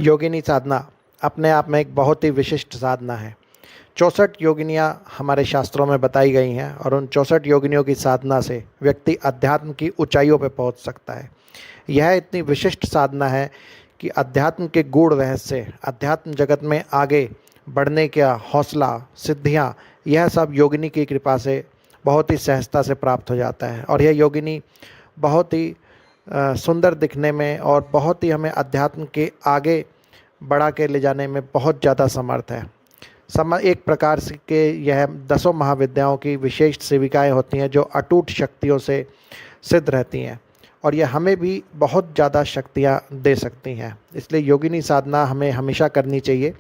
योगिनी साधना अपने आप में एक बहुत ही विशिष्ट साधना है। 64 योगिनियाँ हमारे शास्त्रों में बताई गई हैं और उन 64 योगिनियों की साधना से व्यक्ति अध्यात्म की ऊंचाइयों पर पहुंच सकता है। यह इतनी विशिष्ट साधना है कि अध्यात्म के गूढ़ रहस्य, अध्यात्म जगत में आगे बढ़ने का हौसला, सिद्धियाँ, यह सब योगिनी की कृपा से बहुत ही सहजता से प्राप्त हो जाता है। और यह योगिनी बहुत ही सुंदर दिखने में और बहुत ही हमें अध्यात्म के आगे बढ़ा के ले जाने में बहुत ज़्यादा समर्थ है। एक प्रकार से के यह 10 महाविद्याओं की विशेष सेविकाएं होती हैं जो अटूट शक्तियों से सिद्ध रहती हैं और यह हमें भी बहुत ज़्यादा शक्तियां दे सकती हैं। इसलिए योगिनी साधना हमें हमेशा करनी चाहिए।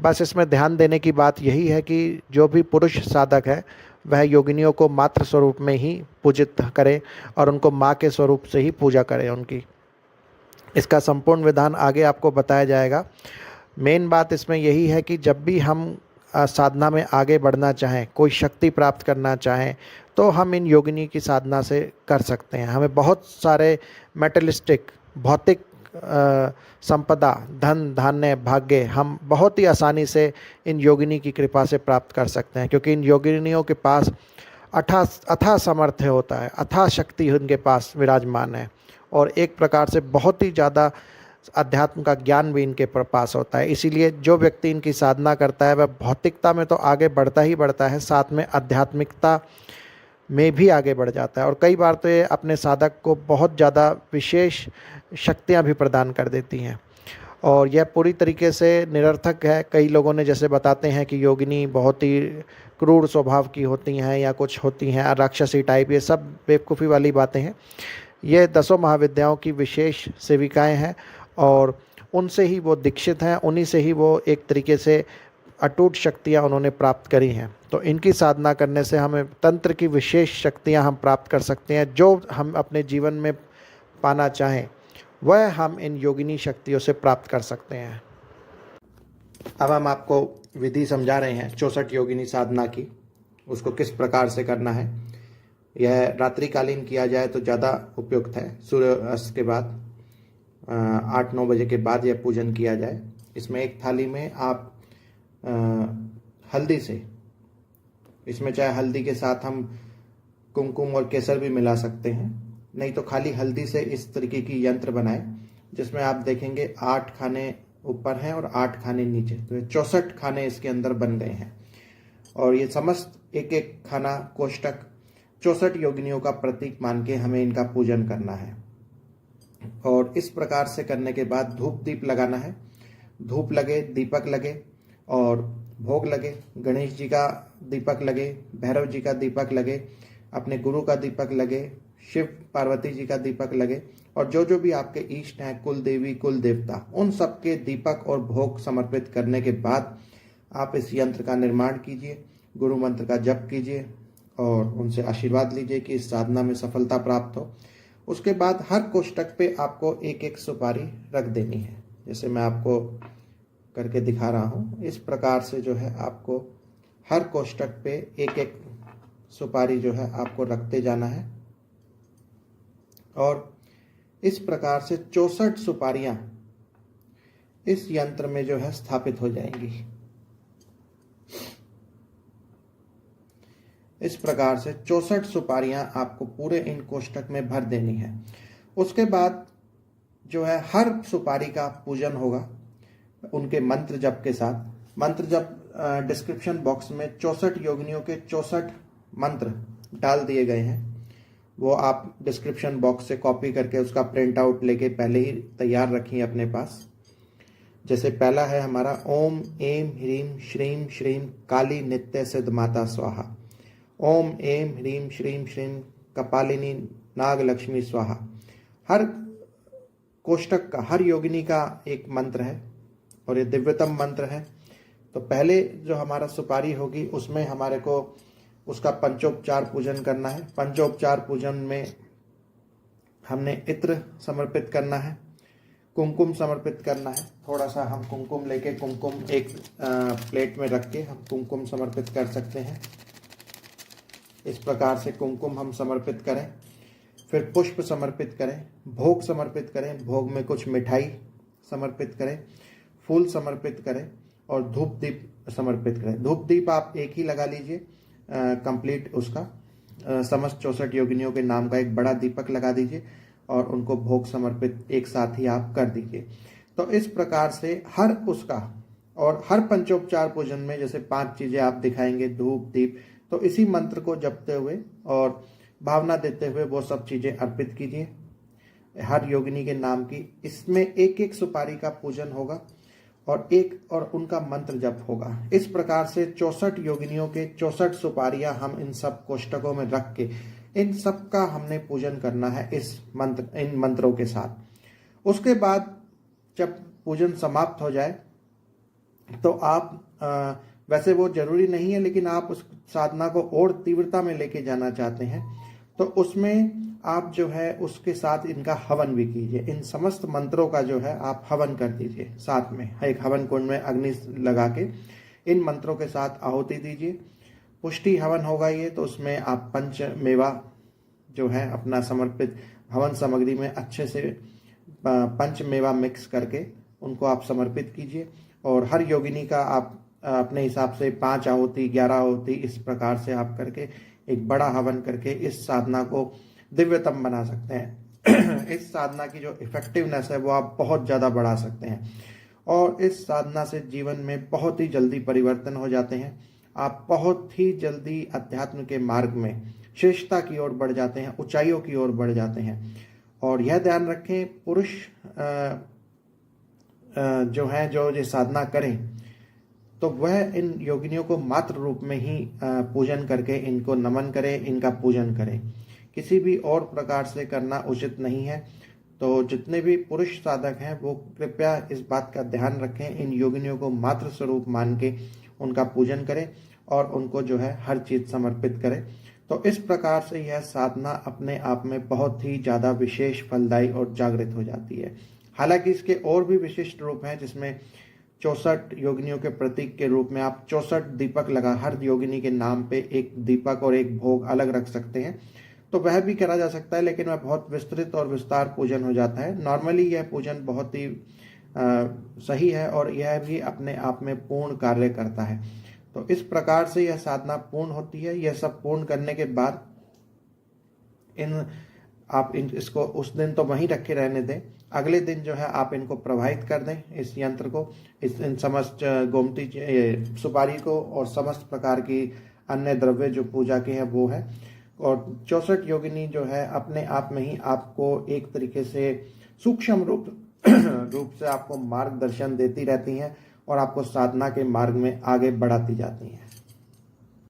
बस इसमें ध्यान देने की बात यही है कि जो भी पुरुष साधक है वह योगिनियों को मातृ स्वरूप में ही पूजित करें और उनको माँ के स्वरूप से ही पूजा करें उनकी। इसका संपूर्ण विधान आगे आपको बताया जाएगा। मेन बात इसमें यही है कि जब भी हम साधना में आगे बढ़ना चाहें, कोई शक्ति प्राप्त करना चाहें, तो हम इन योगिनी की साधना से कर सकते हैं। हमें बहुत सारे मेटलिस्टिक भौतिक संपदा, धन धान्य, भाग्य हम बहुत ही आसानी से इन योगिनी की कृपा से प्राप्त कर सकते हैं, क्योंकि इन योगिनियों के पास अथाह सामर्थ्य होता है, अथाह शक्ति उनके पास विराजमान है और एक प्रकार से बहुत ही ज़्यादा अध्यात्म का ज्ञान भी इनके पास होता है। इसीलिए जो व्यक्ति इनकी साधना करता है वह भौतिकता में तो आगे बढ़ता ही बढ़ता है, साथ में आध्यात्मिकता में भी आगे बढ़ जाता है और कई बार तो ये अपने साधक को बहुत ज़्यादा विशेष शक्तियाँ भी प्रदान कर देती हैं और यह पूरी तरीके से निरर्थक है। कई लोगों ने जैसे बताते हैं कि योगिनी बहुत ही क्रूर स्वभाव की होती हैं या कुछ होती हैं राक्षसी टाइप, ये सब बेवकूफ़ी वाली बातें हैं। ये 10 महाविद्याओं की विशेष सेविकाएं हैं और उनसे ही वो दीक्षित हैं, उन्हीं से ही वो एक तरीके से अटूट शक्तियाँ उन्होंने प्राप्त करी हैं। तो इनकी साधना करने से हमें तंत्र की विशेष शक्तियाँ हम प्राप्त कर सकते हैं। जो हम अपने जीवन में पाना चाहें वह हम इन योगिनी शक्तियों से प्राप्त कर सकते हैं। अब हम आपको विधि समझा रहे हैं 64 योगिनी साधना की, उसको किस प्रकार से करना है। यह रात्रिकालीन किया जाए तो ज़्यादा उपयुक्त है। सूर्यास्त के बाद 8-9 बजे के बाद यह पूजन किया जाए। इसमें एक थाली में आप हल्दी से, इसमें चाहे हल्दी के साथ हम कुमकुम और केसर भी मिला सकते हैं, नहीं तो खाली हल्दी से इस तरीके की यंत्र बनाएं जिसमें आप देखेंगे 8 खाने ऊपर हैं और 8 खाने नीचे, तो 64 खाने इसके अंदर बन गए हैं और ये समस्त एक एक खाना कोष्टक 64 योगिनियों का प्रतीक मान के हमें इनका पूजन करना है। और इस प्रकार से करने के बाद धूप दीप लगाना है। धूप लगे, दीपक लगे और भोग लगे। गणेश जी का दीपक लगे, भैरव जी का दीपक लगे, अपने गुरु का दीपक लगे, शिव पार्वती जी का दीपक लगे और जो जो भी आपके इष्ट हैं, कुल देवी कुल देवता, उन सब के दीपक और भोग समर्पित करने के बाद आप इस यंत्र का निर्माण कीजिए, गुरु मंत्र का जप कीजिए और उनसे आशीर्वाद लीजिए कि इस साधना में सफलता प्राप्त हो। उसके बाद हर कोष्टक पे आपको एक एक सुपारी रख देनी है, जैसे मैं आपको करके दिखा रहा हूँ। इस प्रकार से जो है आपको हर कोष्टक पे एक एक सुपारी जो है आपको रखते जाना है और इस प्रकार से 64 सुपारियां इस यंत्र में जो है स्थापित हो जाएंगी। इस प्रकार से 64 सुपारियां आपको पूरे इन कोष्टक में भर देनी है। उसके बाद जो है हर सुपारी का पूजन होगा उनके मंत्र जप के साथ। मंत्र जप डिस्क्रिप्शन बॉक्स में 64 योगिनियों के 64 मंत्र डाल दिए गए हैं, वो आप डिस्क्रिप्शन बॉक्स से कॉपी करके उसका प्रिंट आउट लेके पहले ही तैयार रखिए अपने पास। जैसे पहला है हमारा ओम ऐं ह्रीं श्रीं श्रीं काली नित्य सिद्ध माता स्वाहा। ओम ऐं ह्रीं श्रीं श्रीं कपालिनी नाग लक्ष्मी स्वाहा। हर कोष्टक का, हर योगिनी का एक मंत्र है और ये दिव्यतम मंत्र है। तो पहले जो हमारा सुपारी होगी उसमें हमारे को उसका पंचोपचार पूजन करना है। पंचोपचार पूजन में हमने इत्र समर्पित करना है, कुमकुम समर्पित करना है। थोड़ा सा हम कुमकुम लेके, कुमकुम एक प्लेट में रख के हम कुमकुम समर्पित कर सकते हैं। इस प्रकार से कुमकुम हम समर्पित करें, फिर पुष्प समर्पित करें, भोग समर्पित करें, भोग में कुछ मिठाई समर्पित करें फूल समर्पित करें और धूप दीप समर्पित करें। धूप दीप आप एक ही लगा लीजिए, कंप्लीट उसका समस्त 64 योगिनियों के नाम का एक बड़ा दीपक लगा दीजिए और उनको भोग समर्पित एक साथ ही आप कर दीजिए। तो इस प्रकार से हर उसका और हर पंचोपचार पूजन में जैसे 5 चीजें आप दिखाएंगे, धूप दीप, तो इसी मंत्र को जपते हुए और भावना देते हुए वो सब चीजें अर्पित कीजिए हर योगिनी के नाम की। इसमें एक एक सुपारी का पूजन होगा और उनका मंत्र जप होगा। इस प्रकार से 64 योगिनियों के 64 सुपारियां हम इन सब कोष्टकों में रख के इन सब का हमने पूजन करना है इन मंत्रों के साथ। उसके बाद जब पूजन समाप्त हो जाए तो आप वैसे वो जरूरी नहीं है, लेकिन आप उस साधना को और तीव्रता में लेके जाना चाहते हैं तो उसमें आप जो है उसके साथ इनका हवन भी कीजिए। इन समस्त मंत्रों का जो है आप हवन कर दीजिए साथ में, एक हवन कुंड में अग्नि लगा के इन मंत्रों के साथ आहुति दीजिए। पुष्टि हवन होगा ये, तो उसमें आप पंच मेवा जो है अपना समर्पित हवन सामग्री में अच्छे से पंच मेवा मिक्स करके उनको आप समर्पित कीजिए और हर योगिनी का आप अपने हिसाब से 5 आहुति 11 आहुति इस प्रकार से आप करके एक बड़ा हवन करके इस साधना को दिव्यतम बना सकते हैं। इस साधना की जो इफेक्टिवनेस है वो आप बहुत ज़्यादा बढ़ा सकते हैं और इस साधना से जीवन में बहुत ही जल्दी परिवर्तन हो जाते हैं। आप बहुत ही जल्दी अध्यात्म के मार्ग में श्रेष्ठता की ओर बढ़ जाते हैं, ऊंचाइयों की ओर बढ़ जाते हैं। और यह ध्यान रखें, पुरुष जो है जो ये साधना करें तो वह इन योगिनियों को मात्र रूप में ही पूजन करके इनको नमन करें, इनका पूजन करें। किसी भी और प्रकार से करना उचित नहीं है। तो जितने भी पुरुष साधक हैं वो कृपया इस बात का ध्यान रखें, इन योगिनियों को मात्र स्वरूप मान के उनका पूजन करें और उनको जो है हर चीज समर्पित करें। तो इस प्रकार से यह साधना अपने आप में बहुत ही ज़्यादा विशेष, फलदायी और जागृत हो जाती है। हालांकि इसके और भी विशिष्ट रूप हैं जिसमें 64 योगिनियों के प्रतीक के रूप में आप 64 दीपक लगा, हर योगिनी के नाम पे एक दीपक और एक भोग अलग रख सकते हैं, तो वह भी करा जा सकता है, लेकिन वह बहुत विस्तृत और विस्तार पूजन हो जाता है। नॉर्मली यह पूजन बहुत ही सही है और यह भी अपने आप में पूर्ण कार्य करता है। तो इस प्रकार से यह साधना पूर्ण होती है। यह सब पूर्ण करने के बाद इसको उस दिन तो वहीं रखे रहने दें, अगले दिन जो है आप इनको प्रवाहित कर दें, इस यंत्र को, इन समस्त गोमती सुपारी को और समस्त प्रकार की अन्य द्रव्य जो पूजा के हैं वो है। और 64 योगिनी जो है अपने आप में ही आपको एक तरीके से सूक्ष्म रूप से आपको मार्गदर्शन देती रहती हैं और आपको साधना के मार्ग में आगे बढ़ाती जाती हैं।